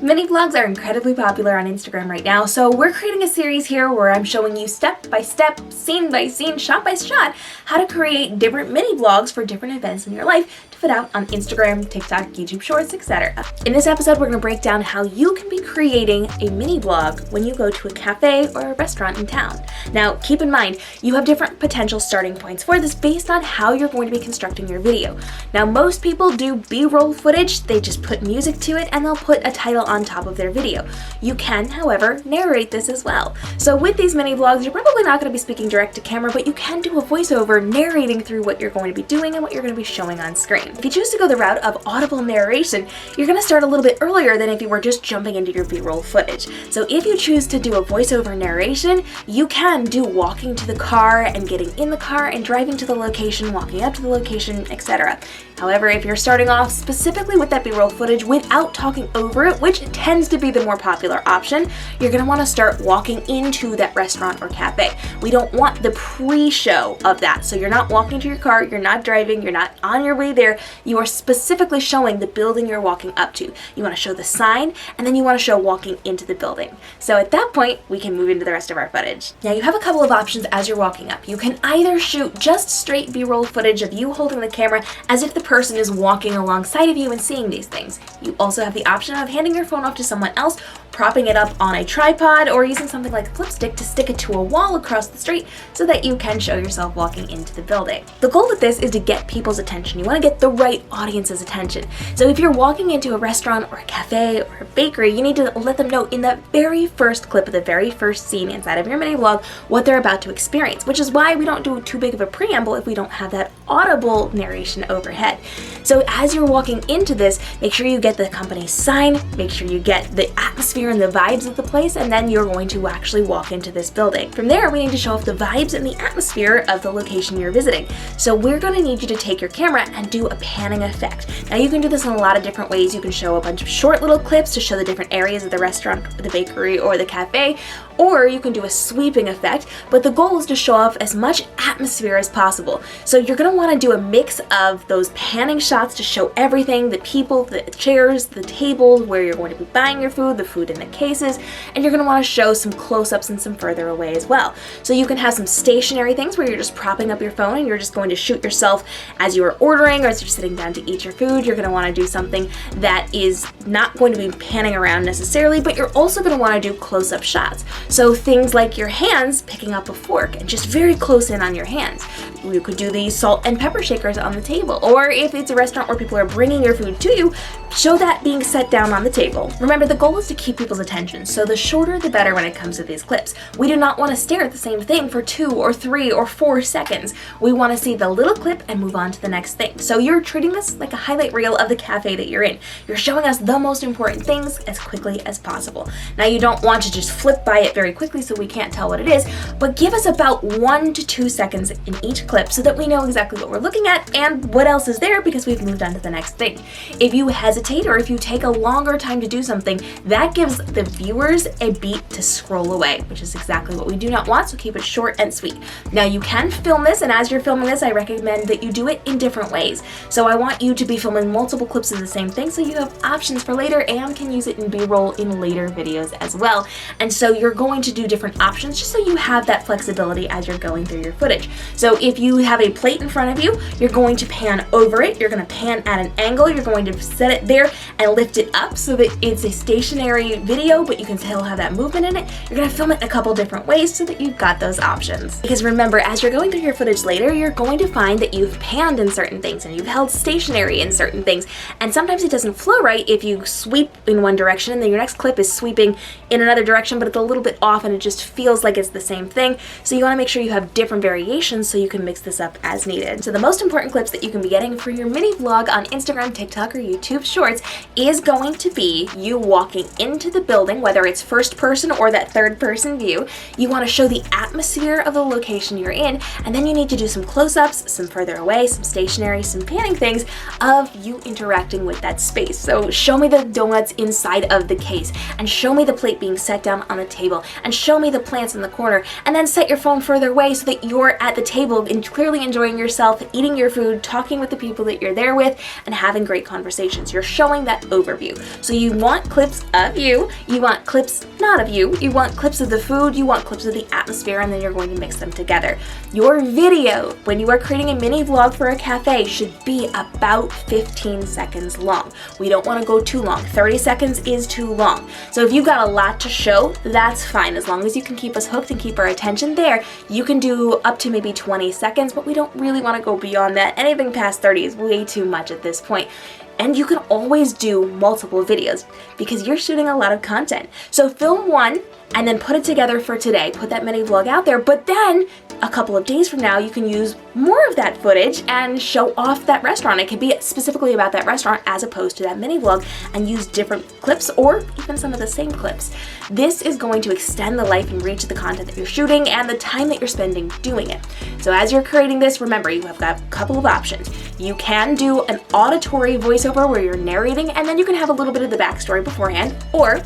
Mini vlogs are incredibly popular on Instagram right now, so we're creating a series here where I'm showing you step by step, scene by scene, shot by shot, how to create different mini vlogs for different events in your life to fit out on Instagram, TikTok, YouTube Shorts, etc. In this episode, we're going to break down how you can be creating a mini vlog when you go to a cafe or a restaurant in town. Now, keep in mind, you have different potential starting points for this based on how you're going to be constructing your video. Now, most people do B-roll footage, they just put music to it and they'll put a title on top of their video. You can, however, narrate this as well. So with these mini vlogs, you're probably not going to be speaking direct to camera, but you can do a voiceover narrating through what you're going to be doing and what you're going to be showing on screen. If you choose to go the route of audible narration, you're going to start a little bit earlier than if you were just jumping into your B-roll footage. So if you choose to do a voiceover narration, you can do walking to the car and getting in the car and driving to the location, walking up to the location, etc. However, if you're starting off specifically with that B-roll footage without talking over it, which tends to be the more popular option, you're going to want to start walking into that restaurant or cafe. We don't want the pre-show of that. So you're not walking to your car, you're not driving, you're not on your way there. You are specifically showing the building you're walking up to. You want to show the sign, and then you want to show walking into the building. So at that point, we can move into the rest of our footage. Now you have a couple of options as you're walking up. You can either shoot just straight B-roll footage of you holding the camera as if the person is walking alongside of you and seeing these things. You also have the option of handing your phone off to someone else, propping it up on a tripod, or using something like a flip stick to stick it to a wall across the street so that you can show yourself walking into the building. The goal with this is to get people's attention. You want to get the right audience's attention. So if you're walking into a restaurant or a cafe or a bakery, you need to let them know in the very first clip of the very first scene inside of your mini vlog what they're about to experience, which is why we don't do too big of a preamble if we don't have that audible narration overhead. So as you're walking into this, make sure you get the company's sign, make sure you get the atmosphere and the vibes of the place, and then you're going to actually walk into this building. From there, we need to show off the vibes and the atmosphere of the location you're visiting. So we're going to need you to take your camera and do a panning effect. Now you can do this in a lot of different ways. You can show a bunch of short little clips to show the different areas of the restaurant, the bakery, or the cafe, or you can do a sweeping effect, but the goal is to show off as much atmosphere as possible. So you're going to want to do a mix of those panning shots to show everything, the people, the chairs, the tables, where you're going to be buying your food, the food in the cases, and you're going to want to show some close-ups and some further away as well. So you can have some stationary things where you're just propping up your phone and you're just going to shoot yourself as you are ordering or as you're sitting down to eat your food. You're going to want to do something that is not going to be panning around necessarily, but you're also going to want to do close-up shots. So things like your hands picking up a fork and just very close in on your hands. You could do these salt and pepper shakers on the table, or if it's a restaurant where people are bringing your food to you, show that being set down on the table. Remember, the goal is to keep people's attention, so the shorter the better when it comes to these clips. We do not want to stare at the same thing for 2 or 3 or 4 seconds. We want to see the little clip and move on to the next thing. So you're treating this like a highlight reel of the cafe that you're in. You're showing us the most important things as quickly as possible. Now you don't want to just flip by it very quickly so we can't tell what it is, but give us about 1 to 2 seconds in each clip so that we know exactly what we're looking at and what else is there because we've moved on to the next thing. If you hesitate or if you take a longer time to do something, that gives the viewers a beat to scroll away, which is exactly what we do not want, so keep it short and sweet. Now you can film this, and as you're filming this, I recommend that you do it in different ways. So I want you to be filming multiple clips of the same thing so you have options for later and can use it in B-roll in later videos as well. And so you're going to do different options just so you have that flexibility as you're going through your footage. So if you have a plate in front of you, you're going to pan over it, you're going to pan at an angle, you're going to set it there and lift it up so that it's a stationary video, but you can still have that movement in it. You're going to film it in a couple different ways so that you've got those options. Because remember, as you're going through your footage later, you're going to find that you've panned in certain things and you've held stationary in certain things, and sometimes it doesn't flow right if you sweep in one direction and then your next clip is sweeping in another direction, but it's a little bit off and it just feels like it's the same thing. So you want to make sure you have different variations so you can mix this up as needed. So the most important clips that you can be getting for your mini vlog on Instagram, TikTok, or YouTube Shorts is going to be you walking into the building, whether it's first person or that third person view. You want to show the atmosphere of the location you're in, and then you need to do some close-ups, some further away, some stationary, some panning things of you interacting with that space. So show me the donuts inside of the case, and show me the plate being set down on the table, and show me the plants in the corner, and then set your phone further away so that you're at the table and clearly enjoying yourself, eating your food, talking with the people that you're there with, and having great conversations. You're showing that overview. So you want clips of you want clips not of you want clips of the food, you want clips of the atmosphere, and then you're going to mix them together. Your video, when you are creating a mini vlog for a cafe, should be about 15 seconds long. We don't want to go too long. 30 seconds is too long. So if you've got a lot to show, that's fine. As long as you can keep us hooked and keep our attention there, you can do up to maybe 20 seconds, but we don't really want to go beyond that. Anything past 30 is way too much at this point. And you can always do multiple videos because you're shooting a lot of content. So film one and then put it together for today. Put that mini vlog out there, but then a couple of days from now, you can use more of that footage and show off that restaurant. It could be specifically about that restaurant as opposed to that mini vlog, and use different clips or even some of the same clips. This is going to extend the life and reach of the content that you're shooting and the time that you're spending doing it. So as you're creating this, remember, you have got a couple of options. You can do an auditory voiceover where you're narrating, and then you can have a little bit of the backstory beforehand, or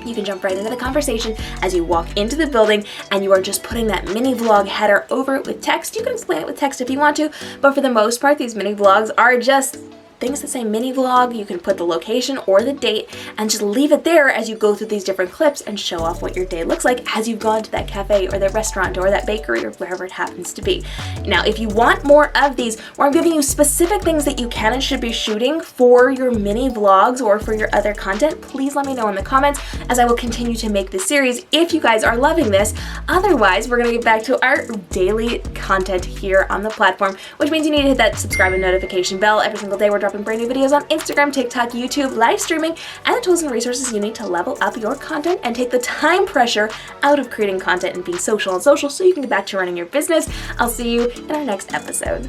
you can jump right into the conversation as you walk into the building and you are just putting that mini vlog header over it with text. You can explain it with text if you want to, but for the most part, these mini vlogs are just things that say mini vlog. You can put the location or the date and just leave it there as you go through these different clips and show off what your day looks like as you've gone to that cafe or that restaurant or that bakery or wherever it happens to be. Now, if you want more of these, where I'm giving you specific things that you can and should be shooting for your mini vlogs or for your other content, please let me know in the comments as I will continue to make this series if you guys are loving this. Otherwise, we're gonna get back to our daily content here on the platform, which means you need to hit that subscribe and notification bell. Every single day we're dropping brand new videos on Instagram, TikTok, YouTube, live streaming, and the tools and resources you need to level up your content and take the time pressure out of creating content and being social on social so you can get back to running your business. I'll see you in our next episode.